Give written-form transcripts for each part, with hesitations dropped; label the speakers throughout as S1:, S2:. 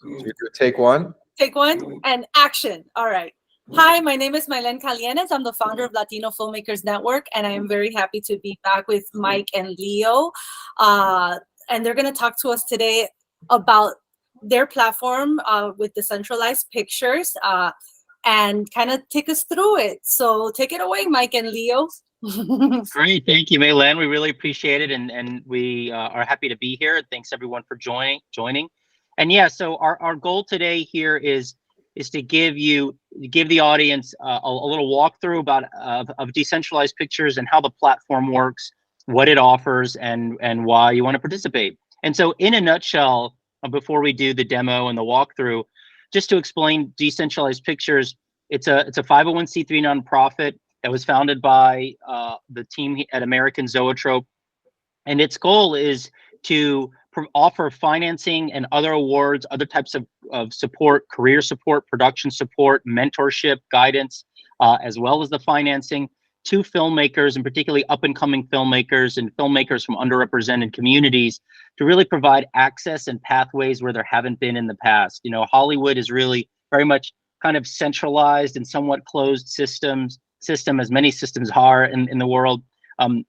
S1: Should we do take one?
S2: Take one and action. All right. Hi, my name is Mylen Calienes. I'm the founder of Latino Filmmakers Network, and I am very happy to be back with Mike and Leo. And they're going to talk to us today about their platform with Decentralized Pictures and kind of take us through it. So take it away, Mike and Leo.
S3: Great, thank you, Mylen. We really appreciate it, and we are happy to be here. Thanks everyone for joining. And yeah, so our goal today here is to give the audience a little walkthrough about of Decentralized Pictures and how the platform works, what it offers, and why you want to participate. And so, in a nutshell, before we do the demo and the walkthrough, just to explain Decentralized Pictures, it's a 501c3 nonprofit that was founded by the team at American Zoetrope, and its goal is to offer financing and other awards, other types of support, career support, production support, mentorship, guidance, as well as the financing to filmmakers, and particularly up-and-coming filmmakers and filmmakers from underrepresented communities, to really provide access and pathways where there haven't been in the past. You know, Hollywood is really very much kind of centralized and somewhat closed system, as many systems are in the world.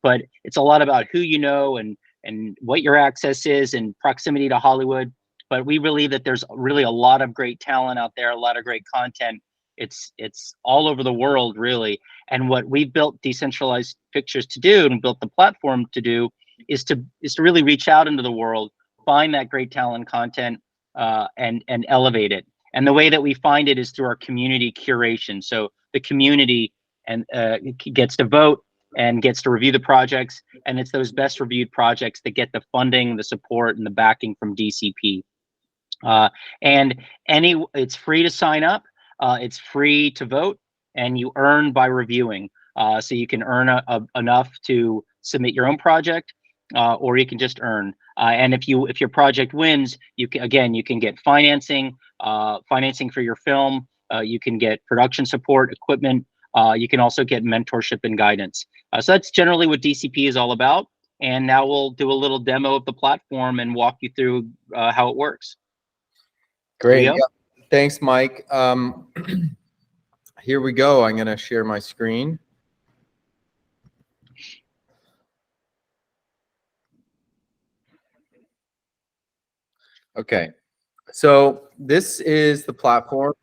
S3: But it's a lot about who you know and what your access is and proximity to Hollywood. But we believe that there's really a lot of great talent out there, a lot of great content. It's all over the world, really. And what we've built Decentralized Pictures to do, and built the platform to do, is to really reach out into the world, find that great talent content, and elevate it. And the way that we find it is through our community curation. So the community gets to vote and gets to review the projects, and it's those best reviewed projects that get the funding, the support, and the backing from DCP. And it's free to sign up, it's free to vote, and you earn by reviewing. So you can earn enough to submit your own project, or you can just earn. And if your project wins, you can get financing for your film. You can get production support, equipment. You can also get mentorship and guidance. So that's generally what DCP is all about. And now we'll do a little demo of the platform and walk you through how it works.
S1: Great. Yeah. Thanks, Mike. Here we go. I'm going to share my screen. Okay. So this is the platform.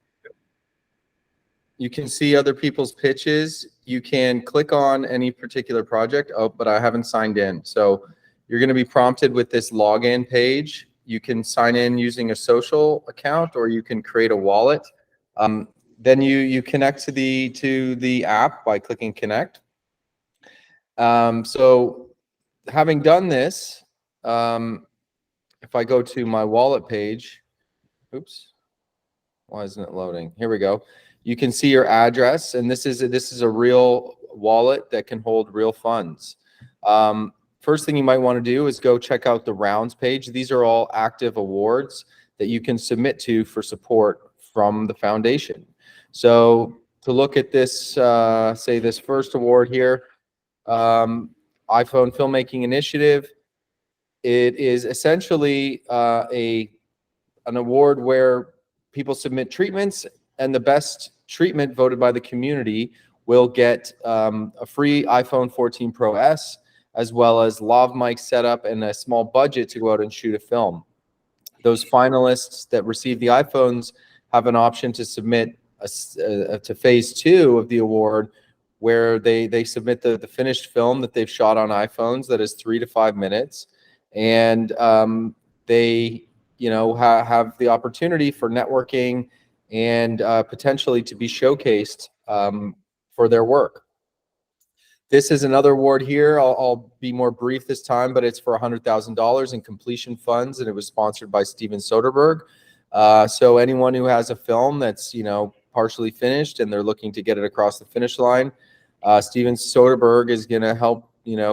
S1: You can see other people's pitches. You can click on any particular project. Oh, but I haven't signed in. So you're going to be prompted with this login page. You can sign in using a social account, or you can create a wallet. Then you connect to the app by clicking connect. So having done this, if I go to my wallet page, oops, why isn't it loading? Here we go. You can see your address, and this is a real wallet that can hold real funds. First thing you might want to do is go check out the rounds page. These are all active awards that you can submit to for support from the foundation. So to look at this, say this first award here, iPhone Filmmaking Initiative, it is essentially an award where people submit treatments, and the best treatment voted by the community will get a free iPhone 14 Pro S, as well as lav mic setup and a small budget to go out and shoot a film. Those finalists that receive the iPhones have an option to submit to phase 2 of the award, where they submit the finished film that they've shot on iPhones that is 3 to 5 minutes, and they have the opportunity for networking and potentially to be showcased for their work. This is another award here. I'll be more brief this time, but it's for $100,000 in completion funds, and it was sponsored by Steven Soderbergh. So anyone who has a film that's partially finished and they're looking to get it across the finish line, Steven Soderbergh is going to help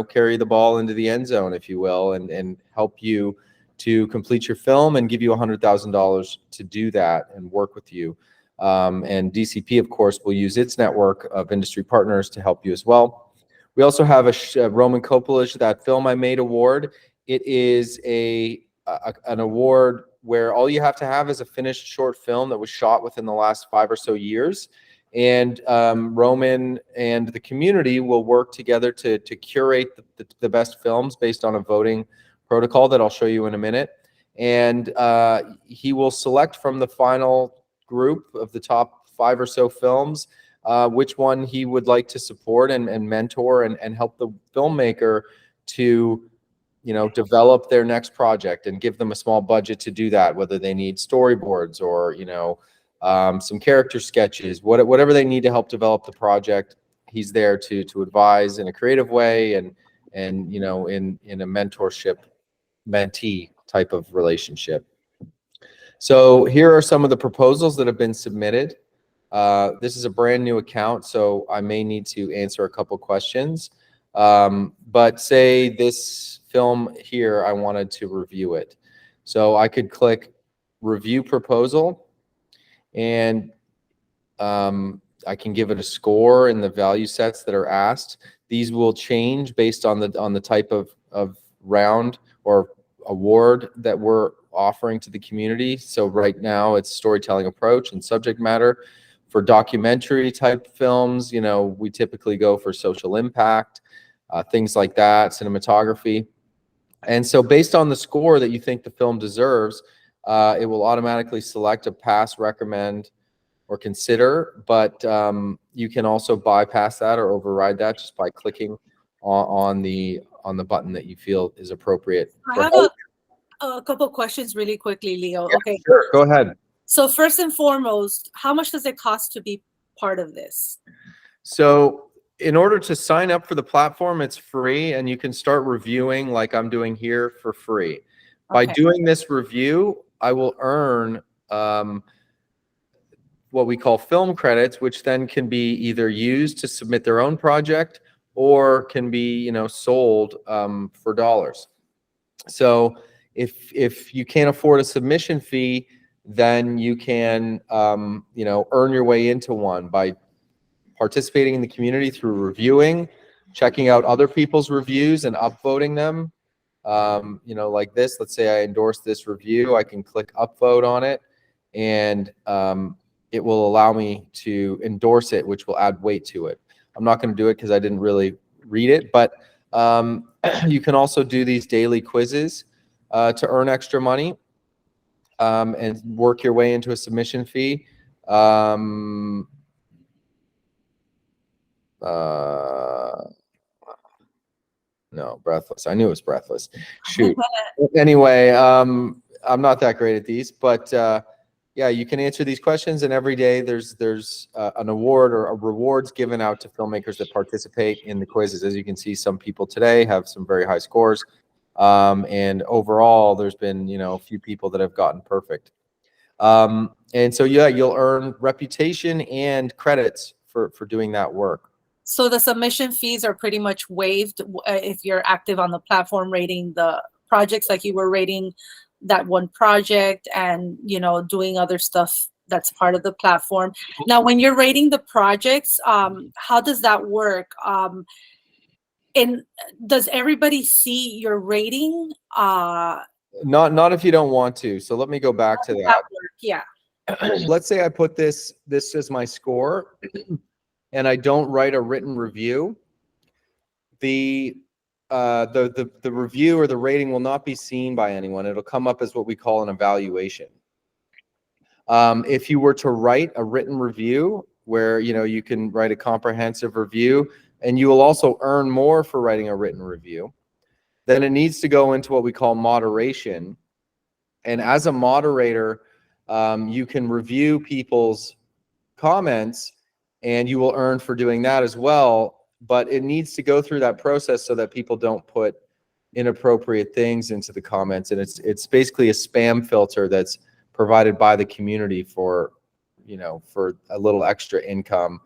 S1: carry the ball into the end zone, if you will, and help you to complete your film and give you $100,000 to do that and work with you. And DCP, of course, will use its network of industry partners to help you as well. We also have a Roman Coppola's That Film I Made award. It is an award where all you have to have is a finished short film that was shot within the last 5 or so years. And Roman and the community will work together to curate the best films based on a voting protocol that I'll show you in a minute. And he will select from the final group of the top 5 or so films which one he would like to support and mentor and help the filmmaker to, you know, develop their next project and give them a small budget to do that, whether they need storyboards or, you know, some character sketches, whatever they need to help develop the project. He's there to advise in a creative way and you know, in a mentorship mentee type of relationship. So here are some of the proposals that have been submitted. This is a brand new account, so I may need to answer a couple questions. But say this film here, I wanted to review it. So I could click review proposal, and I can give it a score in the value sets that are asked. These will change based on the type of round or award that we're offering to the community. So right now it's storytelling approach and subject matter. For documentary type films, you know, we typically go for social impact, things like that, cinematography. And so based on the score that you think the film deserves, it will automatically select a pass, recommend, or consider, but you can also bypass that or override that just by clicking on the button that you feel is appropriate.
S2: I have a couple questions really quickly, Leo.
S1: Yeah,
S2: okay,
S1: sure, go ahead.
S2: so first and foremost, how much does it cost to be part of this?
S1: So in order to sign up for the platform, it's free, and you can start reviewing like I'm doing here for free. By doing this review, I will earn what we call film credits, which then can be either used to submit their own project or can be, you know, sold for dollars. So if you can't afford a submission fee, then you can, you know, earn your way into one by participating in the community through reviewing, checking out other people's reviews and upvoting them. You know, like this, let's say I endorse this review, I can click upvote on it, and it will allow me to endorse it, which will add weight to it. I'm not going to do it because I didn't really read it, but you can also do these daily quizzes to earn extra money and work your way into a submission fee. No, Breathless. I knew it was Breathless. Shoot. Anyway, I'm not that great at these, but yeah, you can answer these questions, and every day there's an award or a rewards given out to filmmakers that participate in the quizzes. As you can see, some people today have some very high scores, and overall, there's been, you know, a few people that have gotten perfect. And so yeah, you'll earn reputation and credits for doing that work.
S2: So the submission fees are pretty much waived if you're active on the platform rating the projects, like you were rating that one project and, you know, doing other stuff that's part of the platform. Now, when you're rating the projects, how does that work? And does everybody see your rating?
S1: Not if you don't want to. So let me go back to that.
S2: Yeah.
S1: Let's say I put this as my score and I don't write a written review. The review or the rating will not be seen by anyone. It'll come up as what we call an evaluation. If you were to write a written review where, you know, you can write a comprehensive review, and you will also earn more for writing a written review, then it needs to go into what we call moderation. And as a moderator, you can review people's comments, and you will earn for doing that as well. But it needs to go through that process so that people don't put inappropriate things into the comments. And it's basically a spam filter that's provided by the community for, you know, for a little extra income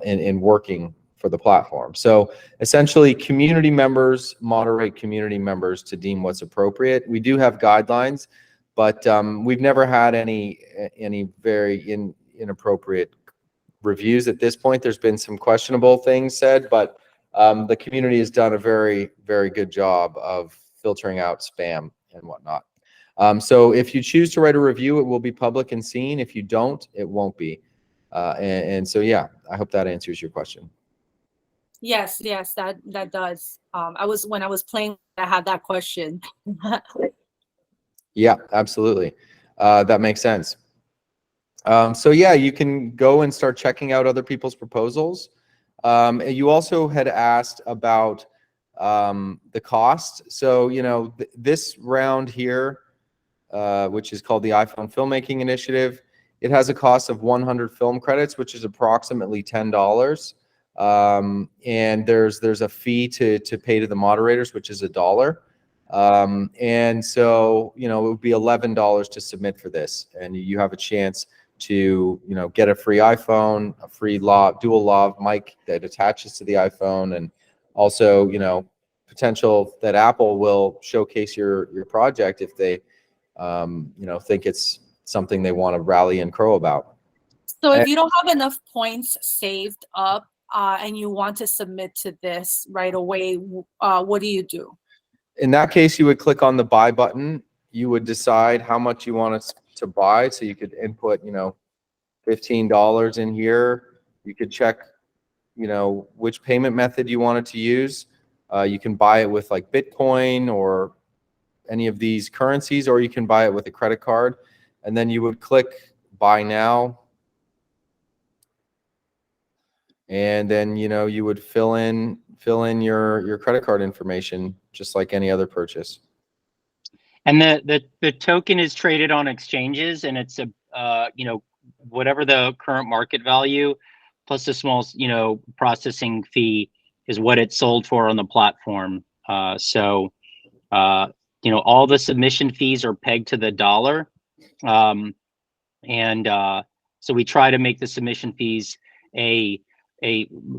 S1: in working for the platform. So essentially, community members moderate community members to deem what's appropriate. We do have guidelines, but we've never had any very inappropriate reviews at this point. There's been some questionable things said, but the community has done a very, very good job of filtering out spam and whatnot. So if you choose to write a review, it will be public and seen. If you don't, it won't be. And so, yeah, I hope that answers your question.
S2: Yes, yes, that does. When I was playing, I had that question.
S1: Yeah, absolutely. That makes sense. So yeah, you can go and start checking out other people's proposals. And you also had asked about the cost. So, you know, this round here, which is called the iPhone Filmmaking Initiative, it has a cost of 100 film credits, which is approximately $10. And there's a fee to pay to the moderators, which is $1. And so, you know, it would be $11 to submit for this, and you have a chance to, you know, get a free iPhone, a free dual lav mic that attaches to the iPhone, and also, you know, potential that Apple will showcase your project if they, you know, think it's something they want to rally and crow about.
S2: So if you don't have enough points saved up and you want to submit to this right away, what do you do?
S1: In that case, you would click on the buy button. You would decide how much you want to buy. So you could input, you know, $15 in here. You could check, you know, which payment method you wanted to use. You can buy it with like Bitcoin or any of these currencies, or you can buy it with a credit card. And then you would click buy now. And then, you know, you would fill in your credit card information, just like any other purchase.
S3: And the token is traded on exchanges, and it's a you know, whatever the current market value plus a small, you know, processing fee is what it's sold for on the platform. So you know, all the submission fees are pegged to the dollar, and so we try to make the submission fees a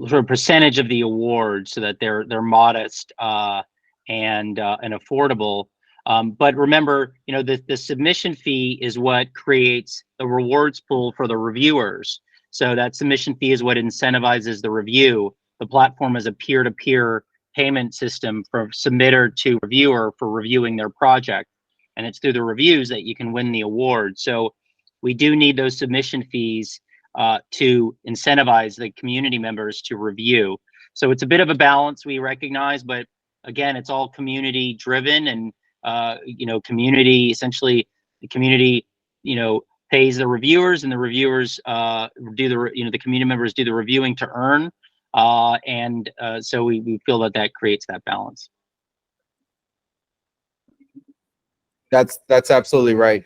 S3: sort of percentage of the award so that they're modest and affordable. But remember, you know, the submission fee is what creates the rewards pool for the reviewers. So that submission fee is what incentivizes the review. The platform is a peer-to-peer payment system from submitter to reviewer for reviewing their project. And it's through the reviews that you can win the award. So we do need those submission fees to incentivize the community members to review. So it's a bit of a balance, we recognize, but again, it's all community driven, and you know, community, essentially the community, you know, pays the reviewers, and the reviewers do the, you know, the community members do the reviewing to earn. And so we feel that that creates that balance.
S1: That's absolutely right.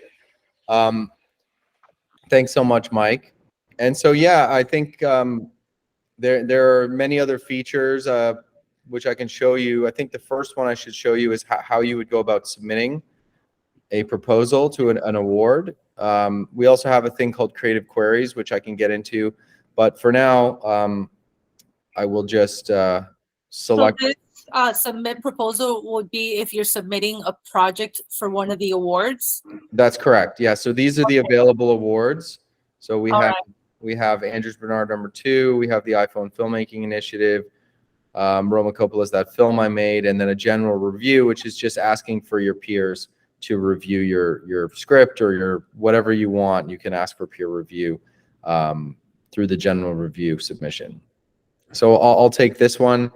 S1: Thanks so much, Mike. And so, yeah, I think there are many other features which I can show you. I think the first one I should show you is how you would go about submitting a proposal to an award. We also have a thing called creative queries, which I can get into. But for now, I will just select.
S2: So this submit proposal would be if you're submitting a project for one of the awards?
S1: That's correct. Yeah. So these are the available awards. So we
S2: All
S1: have
S2: right.
S1: we have Andrews Bernard #2. We have the iPhone Filmmaking Initiative. Roma Coppola's That Film I Made, and then a general review, which is just asking for your peers to review your script or your whatever you want. You can ask for peer review through the general review submission. So I'll take this one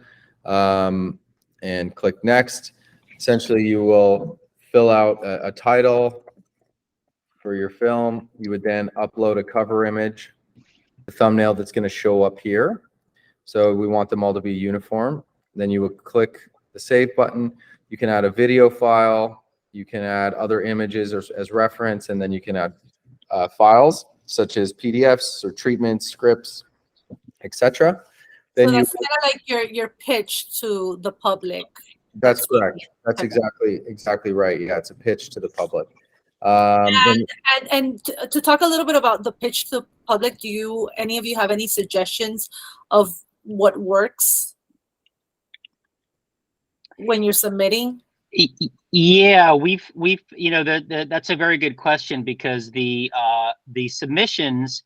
S1: and click next. Essentially, you will fill out a title for your film. You would then upload a cover image, the thumbnail that's going to show up here. So we want them all to be uniform. Then you would click the save button. You can add a video file. You can add other images as reference, and then you can add files such as PDFs or treatments, scripts, etc. Then
S2: So
S1: you.
S2: that's kind of like your pitch to the public.
S1: That's correct. That's exactly right. Yeah, it's a pitch to the public. And
S2: To talk a little bit about the pitch to the public, do any of you have any suggestions of what works when you're submitting?
S3: Yeah, we've you know, that's a very good question, because the submissions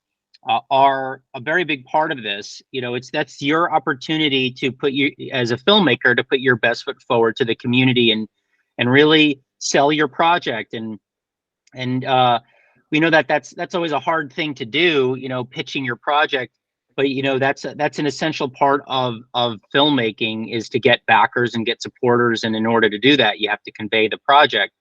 S3: are a very big part of this. You know, that's your opportunity to put you as a filmmaker to put your best foot forward to the community and really sell your project. And And we know that that's always a hard thing to do, you know, pitching your project. But you know, that's an essential part of filmmaking, is to get backers and get supporters. And in order to do that, you have to convey the project.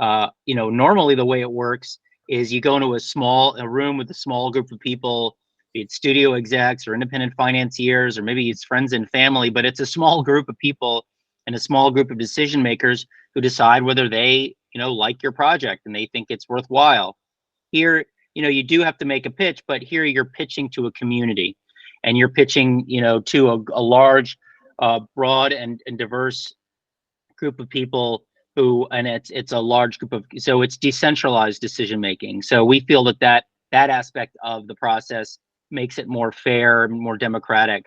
S3: You know, normally the way it works is you go into a room with a small group of people, be it studio execs or independent financiers, or maybe it's friends and family, but it's a small group of people and a small group of decision makers who decide whether they, you know, like your project and they think it's worthwhile. Here, you know, you do have to make a pitch, but here you're pitching to a community, and you're pitching, you know, to a large, broad and diverse group of people who, and it's a large group of, so it's decentralized decision making. So we feel that aspect of the process makes it more fair, more democratic.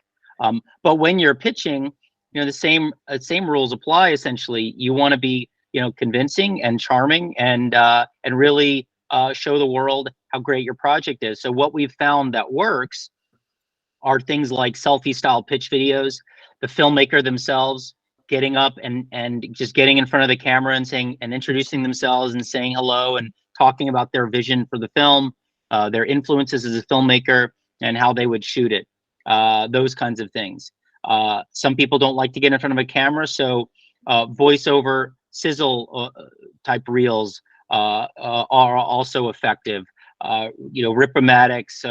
S3: But when you're pitching, you know, the same rules apply. Essentially, you want to be, you know, convincing and charming, and really show the world how great your project is. So what we've found that works are things like selfie style pitch videos, the filmmaker themselves getting up and just getting in front of the camera and saying and introducing themselves and saying hello and talking about their vision for the film, their influences as a filmmaker, and how they would shoot it, those kinds of things. Some people don't like to get in front of a camera, so voiceover sizzle type reels are also effective. You know, ripomatics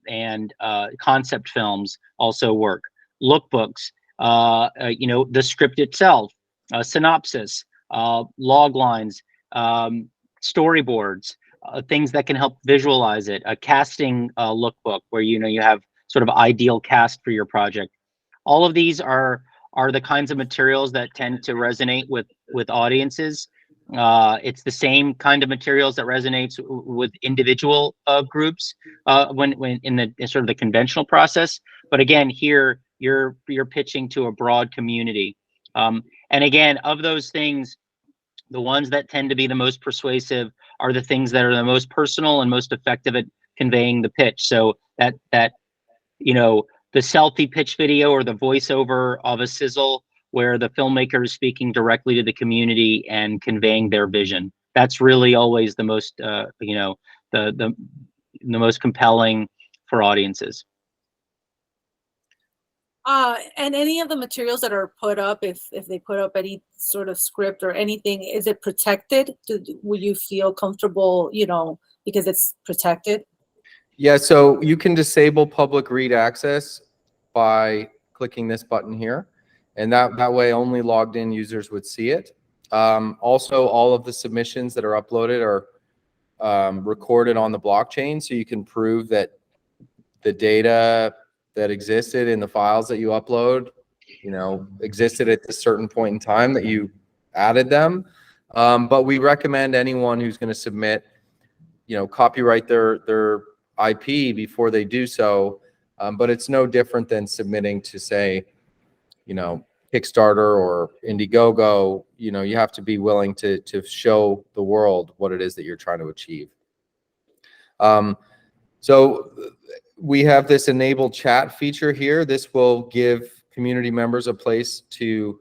S3: and concept films also work. Lookbooks, you know, the script itself, synopsis, log lines, storyboards, things that can help visualize it. A casting lookbook where, you know, you have sort of ideal cast for your project. All of these are the kinds of materials that tend to resonate with audiences. It's the same kind of materials that resonates with individual groups when in the sort of the conventional process. But again, here you're pitching to a broad community. And again, of those things, the ones that tend to be the most persuasive are the things that are the most personal and most effective at conveying the pitch. So that you know, the selfie pitch video or the voiceover of a sizzle where the filmmaker is speaking directly to the community and conveying their vision. That's really always the most, you know, the most compelling for audiences.
S2: And any of the materials that are put up, if they put up any sort of script or anything, is it protected? Will you feel comfortable, you know, because it's protected?
S1: Yeah, so you can disable public read access by clicking this button here, and that way only logged in users would see it. Also, all of the submissions that are uploaded are recorded on the blockchain, so you can prove that the data that existed in the files that you upload, you know, existed at a certain point in time that you added them. But we recommend anyone who's going to submit, you know, copyright their IP before they do so. But it's no different than submitting to, say, you know, Kickstarter or Indiegogo. You know, you have to be willing to show the world what it is that you're trying to achieve. So we have this enabled chat feature here. This will give community members a place to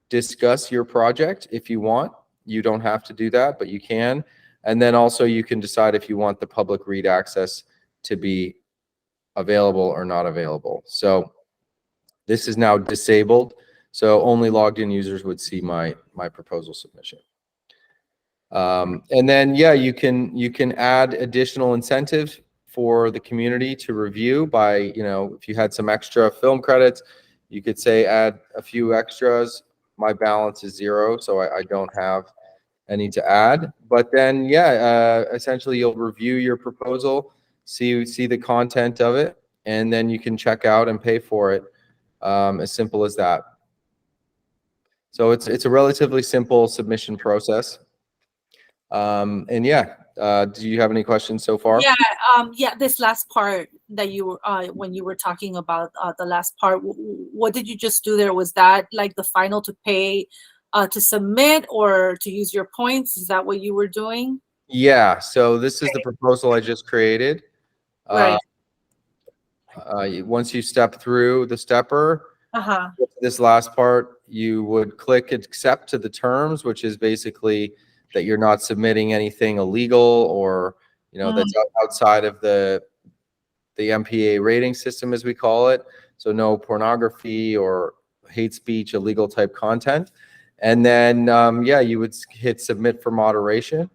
S1: discuss your project if you want. You don't have to do that, but you can. And then also you can decide if you want the public read access to be available or not available. So this is now disabled, so only logged in users would see my proposal submission. And then, yeah, you can add additional incentives for the community to review by, you know, if you had some extra film credits, you could say add a few extras. My balance is 0, so I don't have any to add. But then, yeah, essentially you'll review your proposal, see the content of it, and then you can check out and pay for it. As simple as that. So it's a relatively simple submission process. And yeah, do you have any questions so far?
S2: Yeah, yeah. This last part that you when you were talking about the last part, what did you just do there? Was that like the final to pay to submit or to use your points? Is that what you were doing?
S1: Yeah. So this is the proposal I just created.
S2: Right.
S1: Once you step through the stepper, this last part, you would click accept to the terms, which is basically that you're not submitting anything illegal or, you know, that's outside of the MPA rating system, as we call it. So no pornography or hate speech, illegal type content. And then, yeah, you would hit submit for moderation.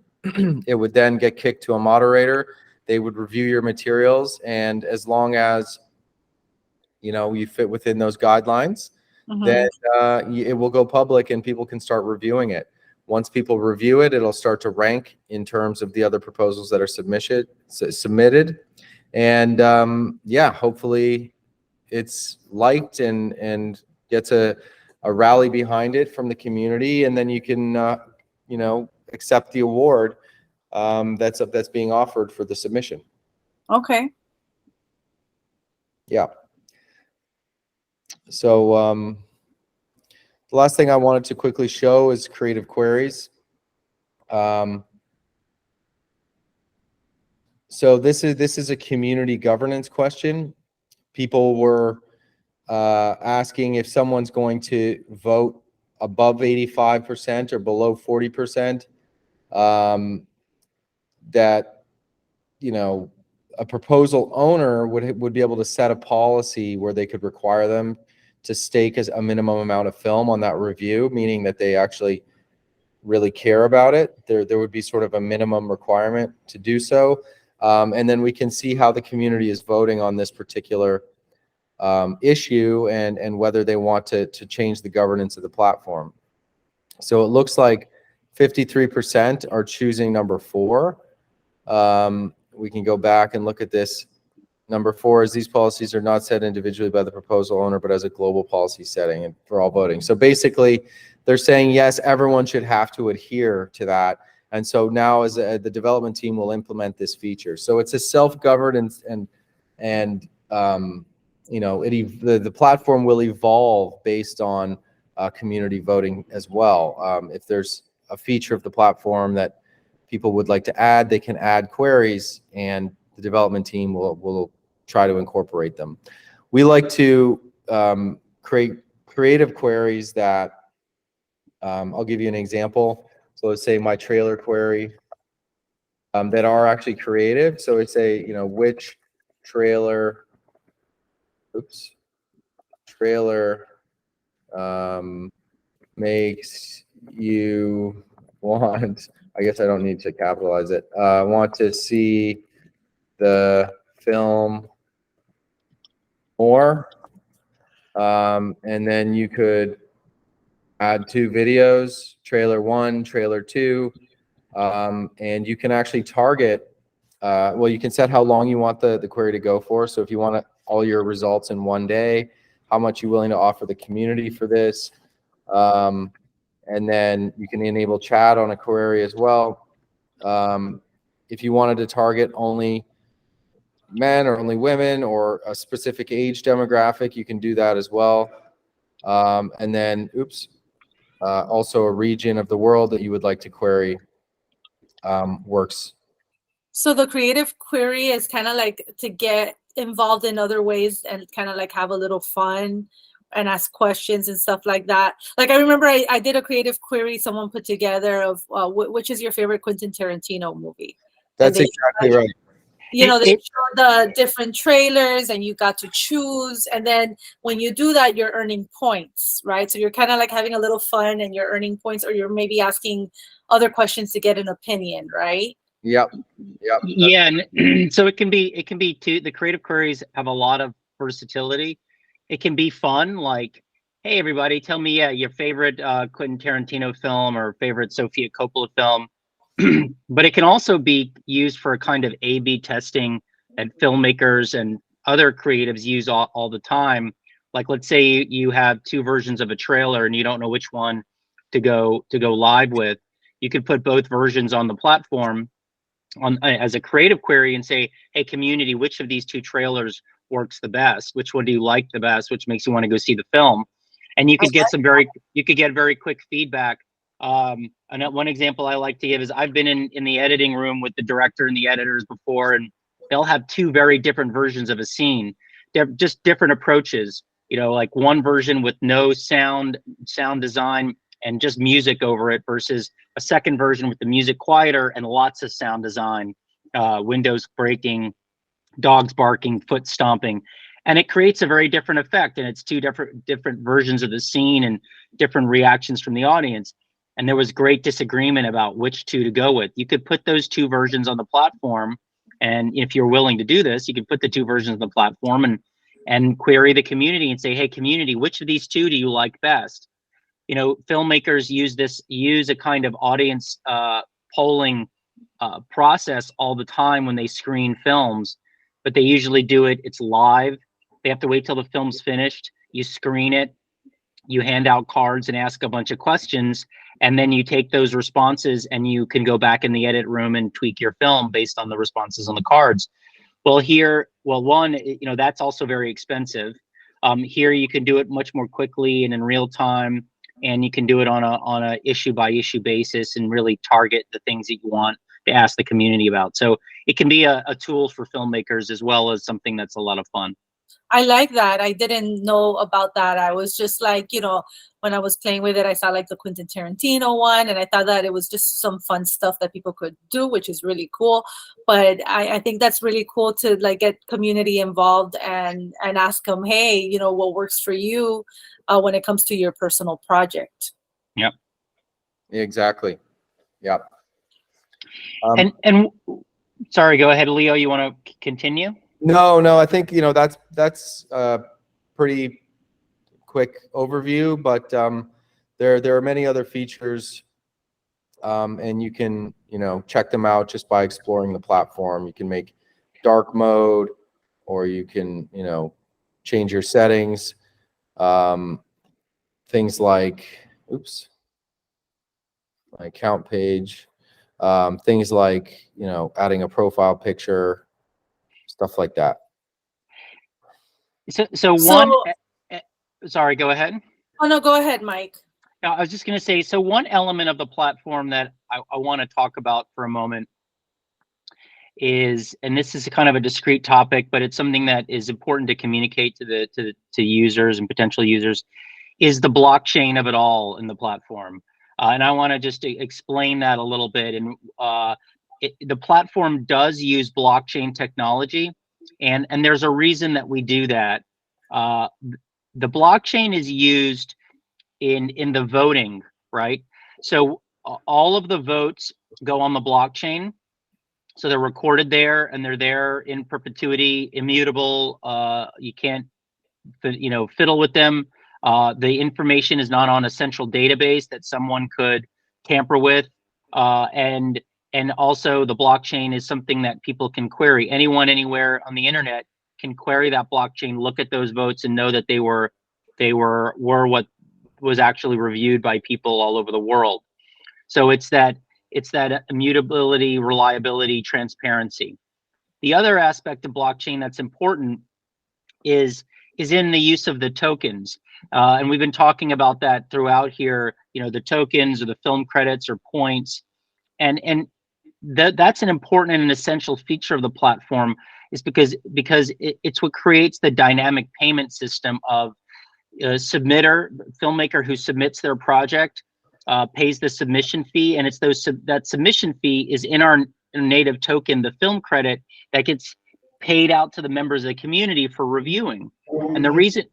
S1: It would then get kicked to a moderator. They would review your materials. And as long as, you know, you fit within those guidelines, then it will go public and people can start reviewing it. Once people review it, it'll start to rank in terms of the other proposals that are submitted. And yeah, hopefully it's liked and gets a rally behind it from the community, and then you can you know, accept the award that's being offered for the submission.
S2: Okay.
S1: Yeah. So the last thing I wanted to quickly show is creative queries. So this is a community governance question. People were asking if someone's going to vote above 85% or below 40%, that, you know, a proposal owner would be able to set a policy where they could require them to stake as a minimum amount of film on that review, meaning that they actually really care about it. There would be sort of a minimum requirement to do so. And then we can see how the community is voting on this particular issue and whether they want to change the governance of the platform. So it looks like 53% are choosing number 4. We can go back and look at this. Number 4 is these policies are not set individually by the proposal owner, but as a global policy setting and for all voting. So basically, they're saying, yes, everyone should have to adhere to that. And so now as the development team will implement this feature. So it's a self-governed and you know, the platform will evolve based on community voting as well. If there's a feature of the platform that people would like to add, they can add queries, and the development team will try to incorporate them. We like to create creative queries that, I'll give you an example. So let's say my trailer query that are actually creative. So it's a, you know, which trailer, trailer makes you want, I guess I don't need to capitalize it, want to see the film more. And then you could add 2 videos, trailer 1, trailer 2, and you can actually target, well, you can set how long you want the query to go for. So if you want all your results in one day, how much you're willing to offer the community for this. And then you can enable chat on a query as well. If you wanted to target only men or only women or a specific age demographic, you can do that as well. And then, also a region of the world that you would like to query works.
S2: So the creative query is kind of like to get involved in other ways and kind of like have a little fun and ask questions and stuff like that. Like I remember I did a creative query someone put together of which is your favorite Quentin Tarantino movie?
S1: That's exactly right.
S2: You know, they showed the different trailers and you got to choose. And then when you do that, you're earning points, right? So you're kind of like having a little fun and you're earning points, or you're maybe asking other questions to get an opinion, right?
S1: Yep.
S3: Yeah, and so it can be too. The creative queries have a lot of versatility. It can be fun, like, hey everybody, tell me your favorite Quentin Tarantino film or favorite Sofia Coppola film. But it can also be used for a kind of A/B testing that filmmakers and other creatives use all the time. Like, let's say you have 2 versions of a trailer and you don't know which one to go live with. You could put both versions on the platform as a creative query and say, hey community, which of these 2 trailers works the best? Which one do you like the best? Which makes you want to go see the film? And you could get very quick feedback. And one example I like to give is I've been in the editing room with the director and the editors before, and they'll have 2 very different versions of a scene. They're just different approaches, you know, like one version with no sound design and just music over it, versus a second version with the music quieter and lots of sound design, windows breaking, dogs barking, foot stomping, and it creates a very different effect. And it's two different versions of the scene and different reactions from the audience. And there was great disagreement about which two to go with. You could put those two versions on the platform, and if you're willing to do this, you could put the two versions on the platform and query the community and say, hey, community, which of these two do you like best? You know, filmmakers use a kind of audience polling process all the time when they screen films, but they usually do it, it's live. They have to wait till the film's finished. You screen it, you hand out cards and ask a bunch of questions, and then you take those responses and you can go back in the edit room and tweak your film based on the responses on the cards. Well, here, one, you know, that's also very expensive. Here you can do it much more quickly and in real time, and you can do it on a issue by issue basis and really target the things that you want to ask the community about. So it can be a tool for filmmakers as well as something that's a lot of fun.
S2: I like that. I didn't know about that. I was just like, you know, when I was playing with it, I saw like the Quentin Tarantino one, and I thought that it was just some fun stuff that people could do, which is really cool. But I think that's really cool to like get community involved and ask them, hey, you know, what works for you when it comes to your personal project.
S3: Yep.
S1: Exactly. Yep.
S3: And sorry, go ahead, Leo. You want to continue?
S1: No, I think, you know, that's a pretty quick overview, but there are many other features, and you can, you know, check them out just by exploring the platform. You can make dark mode, or you can, you know, change your settings. Things like, oops, my account page, things like, you know, adding a profile picture, stuff like that.
S3: Sorry, go ahead.
S2: Oh, no, go ahead, Mike.
S3: No, I was just going to say, so one element of the platform that I want to talk about for a moment is, and this is kind of a discrete topic, but it's something that is important to communicate to users and potential users, is the blockchain of it all in the platform. And I want to just explain that a little bit. And the platform does use blockchain technology, and there's a reason that we do that. The blockchain is used in the voting, right? So all of the votes go on the blockchain. So they're recorded there, and they're there in perpetuity, immutable. You can't, you know, fiddle with them. The information is not on a central database that someone could tamper with, and also the blockchain is something that people can query. Anyone, anywhere on the internet can query that blockchain, look at those votes, and know that they were what was actually reviewed by people all over the world. So it's that immutability, reliability, transparency. The other aspect of blockchain that's important is in the use of the tokens. And we've been talking about that throughout here, you know, the tokens or the film credits or points. And that's an important and an essential feature of the platform, is because it's what creates the dynamic payment system of filmmaker who submits their project, pays the submission fee, and it's that submission fee is in our native token, the film credit, that gets paid out to the members of the community for reviewing. And the reason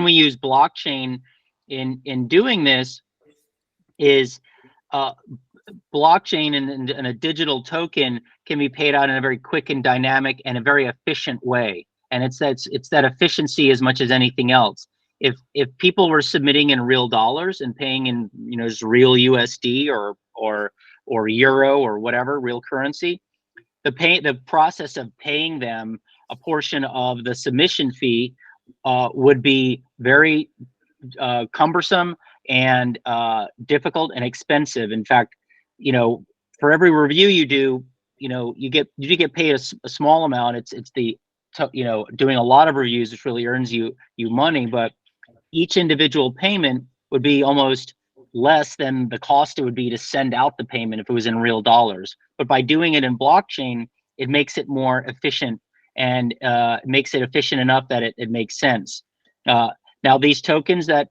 S3: we use blockchain in doing this is blockchain and a digital token can be paid out in a very quick and dynamic and a very efficient way. And it's that efficiency as much as anything else. If people were submitting in real dollars and paying in, you know, just real USD or euro or whatever real currency, the process of paying them a portion of the submission fee would be very cumbersome and difficult and expensive. In fact, you know, for every review you do, you know, you get paid a small amount. It's the, you know, doing a lot of reviews, which really earns you money, but each individual payment would be almost less than the cost it would be to send out the payment if it was in real dollars. But by doing it in blockchain, it makes it more efficient, and makes it efficient enough that it makes sense. Now, these tokens that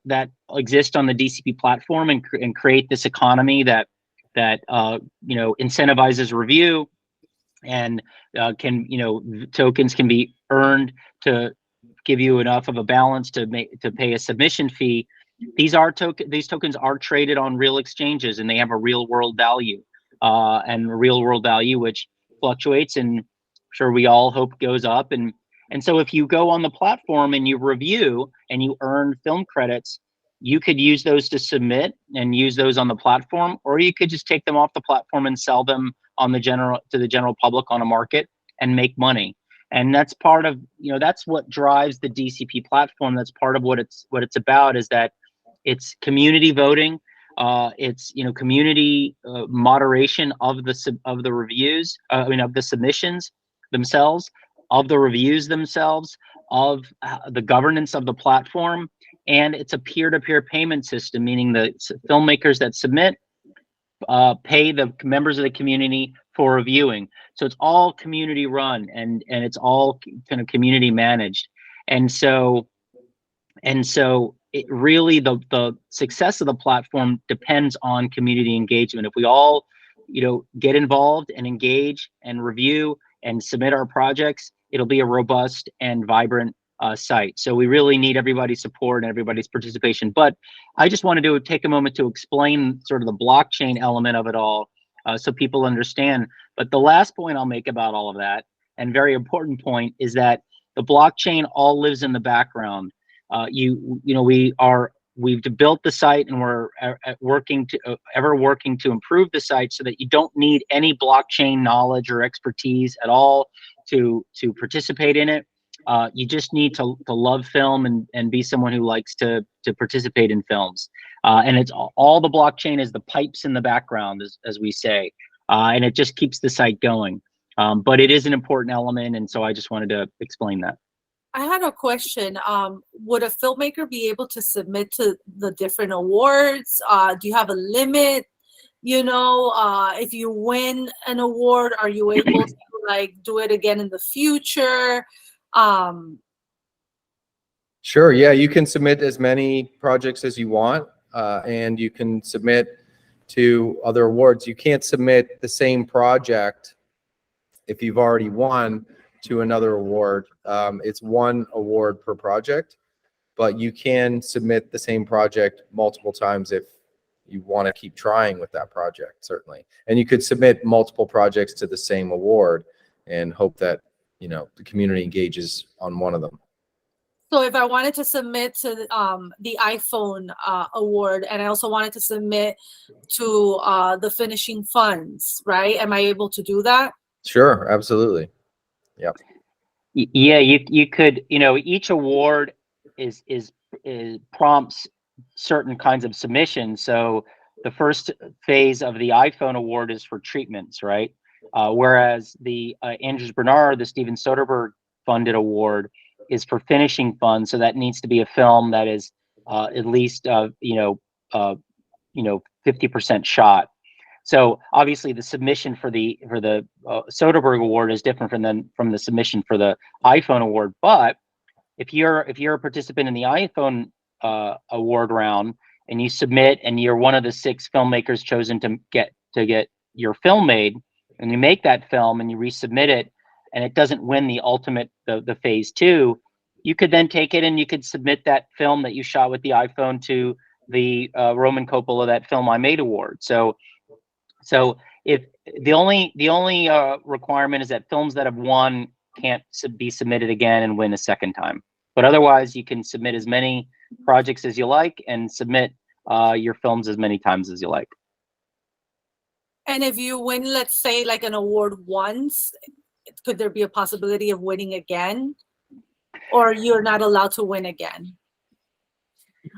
S3: exist on the DCP platform and create this economy that incentivizes review, and tokens can be earned to give you enough of a balance to pay a submission fee. These tokens are traded on real exchanges, and they have a real world value, which fluctuates, and I'm sure we all hope goes up. And so if you go on the platform and you review and you earn film credits, you could use those to submit and use those on the platform, or you could just take them off the platform and sell them to the general public on a market and make money. And that's part of, that's what drives the DCP platform. That's part of what it's about, is that it's community voting. It's community moderation of the reviews. Of the submissions themselves, of the reviews themselves, of the governance of the platform, and it's a peer-to-peer payment system, meaning the filmmakers that submit pay the members of the community for reviewing. So it's all community run, and it's all kind of community managed. And so it really, the success of the platform depends on community engagement. If we all get involved and engage and review and submit our projects, it'll be a robust and vibrant site. So we really need everybody's support and everybody's participation. But I just wanted to take a moment to explain sort of the blockchain element of it all, so people understand. But the last point I'll make about all of that, and very important point, is that the blockchain all lives in the background. We've built the site, and we're working to improve the site so that you don't need any blockchain knowledge or expertise at all to participate in it. You just need to love film and be someone who likes to participate in films. And it's all the blockchain is the pipes in the background, as we say, and it just keeps the site going. But it is an important element, and so I just wanted to explain that.
S2: I had a question. Would a filmmaker be able to submit to the different awards? Do you have a limit? If you win an award, are you able to do it again in the future?
S1: Sure. Yeah, you can submit as many projects as you want, and you can submit to other awards. You can't submit the same project if you've already won to another award. It's one award per project, but you can submit the same project multiple times if you want to keep trying with that project, certainly. And you could submit multiple projects to the same award and hope that the community engages on one of them.
S2: So if I wanted to submit to the iPhone award, and I also wanted to submit to the finishing funds, right? Am I able to do that?
S1: Sure, absolutely. Yep.
S3: Yeah, you could. Each award is prompts certain kinds of submissions. So the first phase of the iPhone award is for treatments, right? Whereas the Andrews Bernard, the Steven Soderbergh funded award, is for finishing funds. So that needs to be a film that is at least 50% shot. So obviously the submission for the Soderbergh award is different from the submission for the iPhone award. But if you're a participant in the iPhone award round, and you submit, and you're one of the 6 filmmakers chosen to get your film made, and you make that film and you resubmit it, and it doesn't win the ultimate the phase 2, you could then take it and you could submit that film that you shot with the iPhone to the Roman Coppola That Film I Made award. So if the only requirement is that films that have won can't be submitted again and win a second time. But otherwise, you can submit as many projects as you like and submit your films as many times as you like.
S2: And if you win, let's say an award once, could there be a possibility of winning again, or you're not allowed to win again?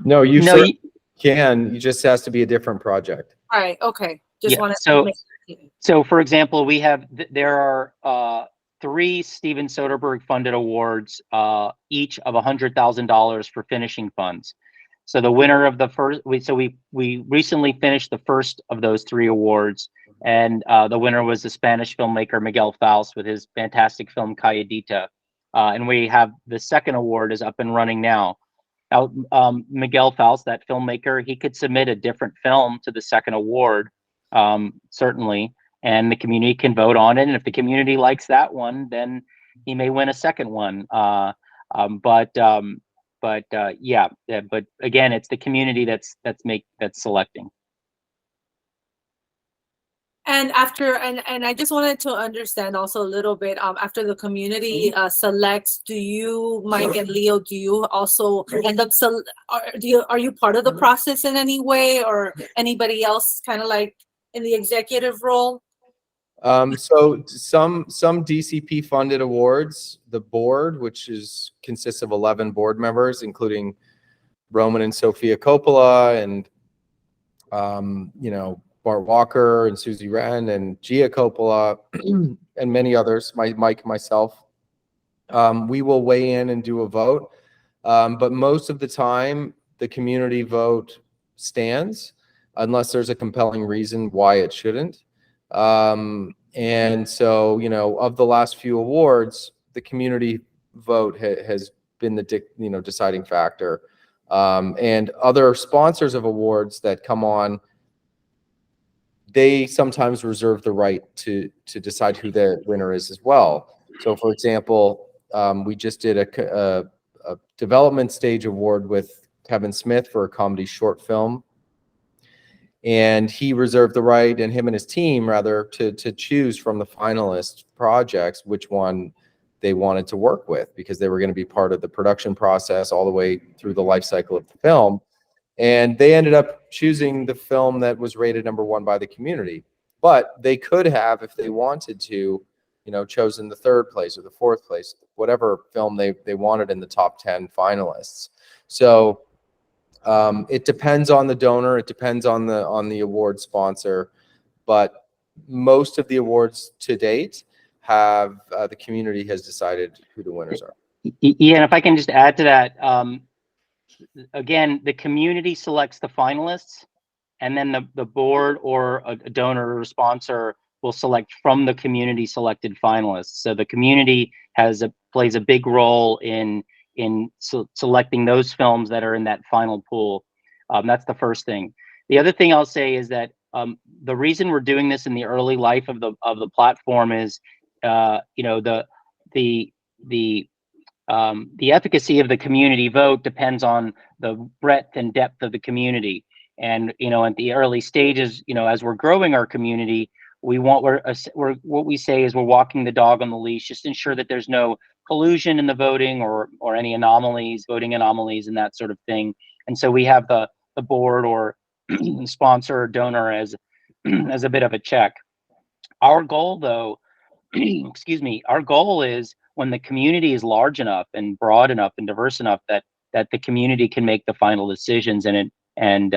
S1: No, you can. You just has to be a different project.
S2: All right. Okay. Just wanted
S3: to
S2: make
S3: So, for example, there are 3 Steven Soderbergh funded awards, each of $100,000 for finishing funds. So the winner of the first, we recently finished the first of those 3 awards, and the winner was the Spanish filmmaker Miguel Faust with his fantastic film Calladita. And we have the second award is up and running now. Now, Miguel Faust, that filmmaker, he could submit a different film to the second award, certainly, and the community can vote on it. And if the community likes that one, then he may win a second one. But again, it's the community that's selecting.
S2: And after, and I just wanted to understand also a little bit, after the community selects, do you, Mike and Leo, do you also end up, are you part of the process in any way, or anybody else kind of like in the executive role?
S1: So some DCP funded awards, the board, which consists of 11 board members, including Roman and Sofia Coppola, and Bart Walker and Susie Wren and Gia Coppola and many others, Mike, myself. We will weigh in and do a vote, but most of the time the community vote stands unless there's a compelling reason why it shouldn't. And so, of the last few awards, the community vote has been the deciding factor. And other sponsors of awards that come on, they sometimes reserve the right to decide who the winner is as well. So, for example, we just did a development stage award with Kevin Smith for a comedy short film, and he reserved the right, and him and his team rather, to choose from the finalist projects which one they wanted to work with, because they were going to be part of the production process all the way through the life cycle of the film. And they ended up choosing the film that was rated #1 by the community. But they could have, if they wanted to, chosen the 3rd place or the 4th place, whatever film they wanted in the top 10 finalists. So it depends on the donor. It depends on the award sponsor. But most of the awards to date have the community has decided who the winners are.
S3: Yeah, and if I can just add to that, again, the community selects the finalists, and then the board or a donor or sponsor will select from the community selected finalists. So the community plays a big role in selecting those films that are in that final pool. That's the first thing. The other thing I'll say is that the reason we're doing this in the early life of the platform is, the efficacy of the community vote depends on the breadth and depth of the community. And at the early stages, as we're growing our community, what we say is we're walking the dog on the leash, just ensure that there's no collusion in the voting or any voting anomalies and that sort of thing. And so we have the board or sponsor or donor as a bit of a check. Our goal, though, our goal is, when the community is large enough and broad enough and diverse enough that the community can make the final decisions in it, and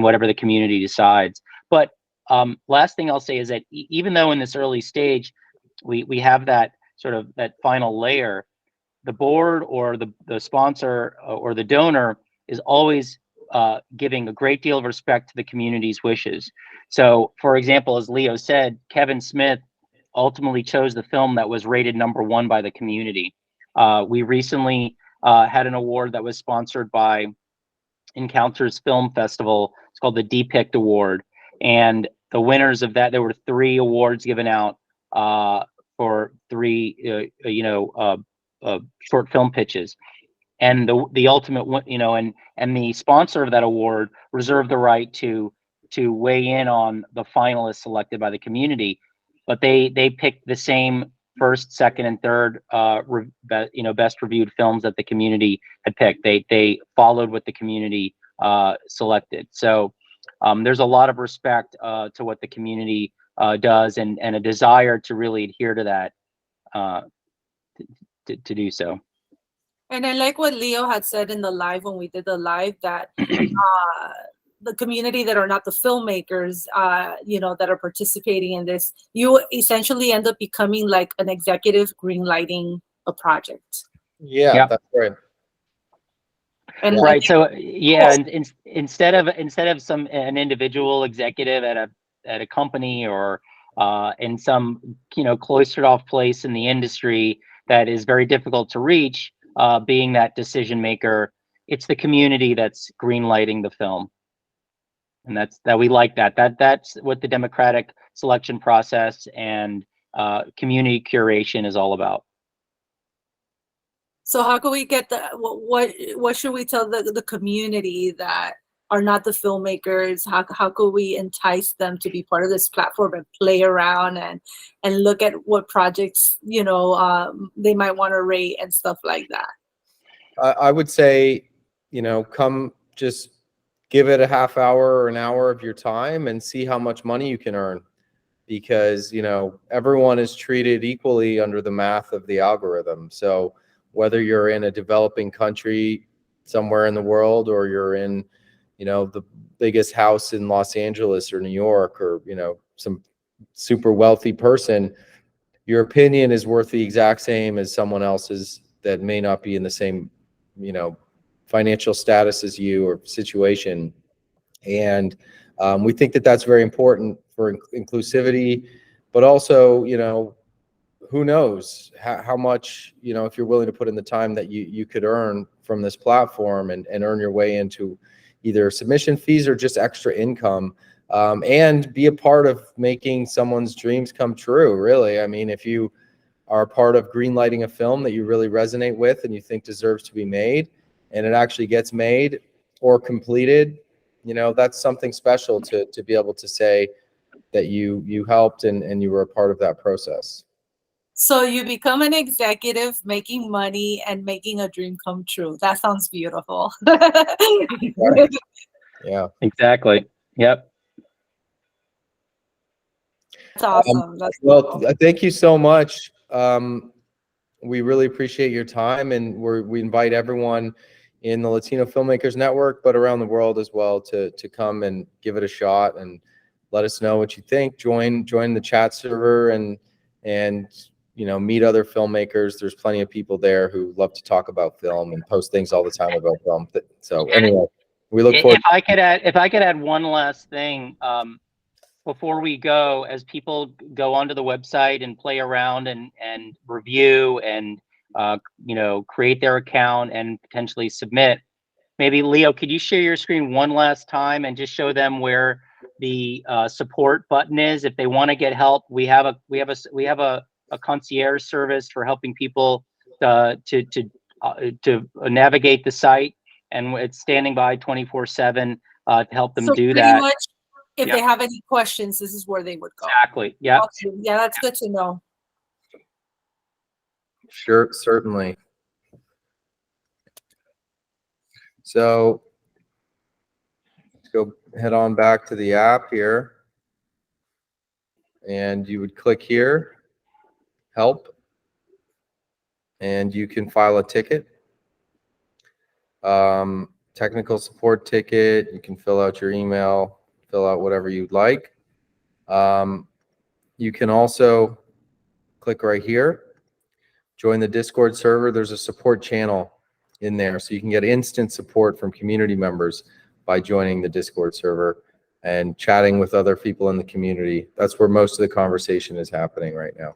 S3: whatever the community decides. But last thing I'll say is that even though in this early stage we have that sort of that final layer, the board or the sponsor or the donor is always giving a great deal of respect to the community's wishes. So, for example, as Leo said, Kevin Smith ultimately chose the film that was rated #1 by the community. We recently had an award that was sponsored by Encounters Film Festival. It's called the DPICT Award, and the winners of that, there were 3 awards given out for 3 short film pitches, and the ultimate one, and the sponsor of that award reserved the right to weigh in on the finalists selected by the community. But they picked the same 1st, 2nd, and 3rd, best reviewed films that the community had picked. They followed what the community selected. So there's a lot of respect to what the community does, and a desire to really adhere to that, to do so.
S2: And I like what Leo had said in the live, when we did the live, that the community that are not the filmmakers, that are participating in this, you essentially end up becoming like an executive green-lighting a project.
S1: Yeah,
S3: Yep.
S1: That's right.
S2: And
S3: Right. So yeah, and instead of an individual executive at a company or in some cloistered off place in the industry that is very difficult to reach, being that decision maker, it's the community that's greenlighting the film. And we like that. That's what the democratic selection process and community curation is all about.
S2: So how can we get the what should we tell the community that are not the filmmakers? How could we entice them to be part of this platform and play around and look at what projects, you know, they might want to rate and stuff like that?
S1: I would say, you know, come just give it a half hour or an hour of your time and see how much money you can earn, because, you know, everyone is treated equally under the math of the algorithm. So whether you're in a developing country somewhere in the world, or you're in, you know, the biggest house in Los Angeles or New York, or, you know, some super wealthy person, your opinion is worth the exact same as someone else's that may not be in the same, you know, financial status as you or situation. And we think that that's very important for inclusivity, but also, you know, who knows how much, you know, if you're willing to put in the time that you could earn from this platform and earn your way into either submission fees or just extra income, and be a part of making someone's dreams come true, really. I mean, if you are a part of greenlighting a film that you really resonate with and you think deserves to be made, and it actually gets made or completed, you know, that's something special to be able to say that you helped and you were a part of that process.
S2: So you become an executive making money and making a dream come true. That sounds beautiful.
S1: Yeah,
S3: Exactly. Yep.
S2: That's awesome. That's
S1: well,
S2: cool.
S1: thank you so much. We really appreciate your time, and we invite everyone in the Latino Filmmakers Network, but around the world as well, to come and give it a shot and let us know what you think. Join the chat server and you know, meet other filmmakers. There's plenty of people there who love to talk about film and post things all the time about film. So anyway, we look forward.
S3: If I could add one last thing before we go, as people go onto the website and play around and review and you know, create their account and potentially submit. Maybe Leo, could you share your screen one last time and just show them where the support button is if they want to get help? We have a concierge service for helping people to navigate the site, and it's standing by 24/7 to help them do that.
S2: Much, if they have any questions, this is where they would go.
S3: Exactly. Yeah.
S2: Okay. Yeah, that's good to know.
S1: Sure, certainly. So let's go head on back to the app here, and you would click here, help, and you can file a ticket, technical support ticket. You can fill out your email, fill out whatever you'd like. You can also click right here, join the Discord server. There's a support channel in there, so you can get instant support from community members by joining the Discord server and chatting with other people in the community. That's where most of the conversation is happening right now.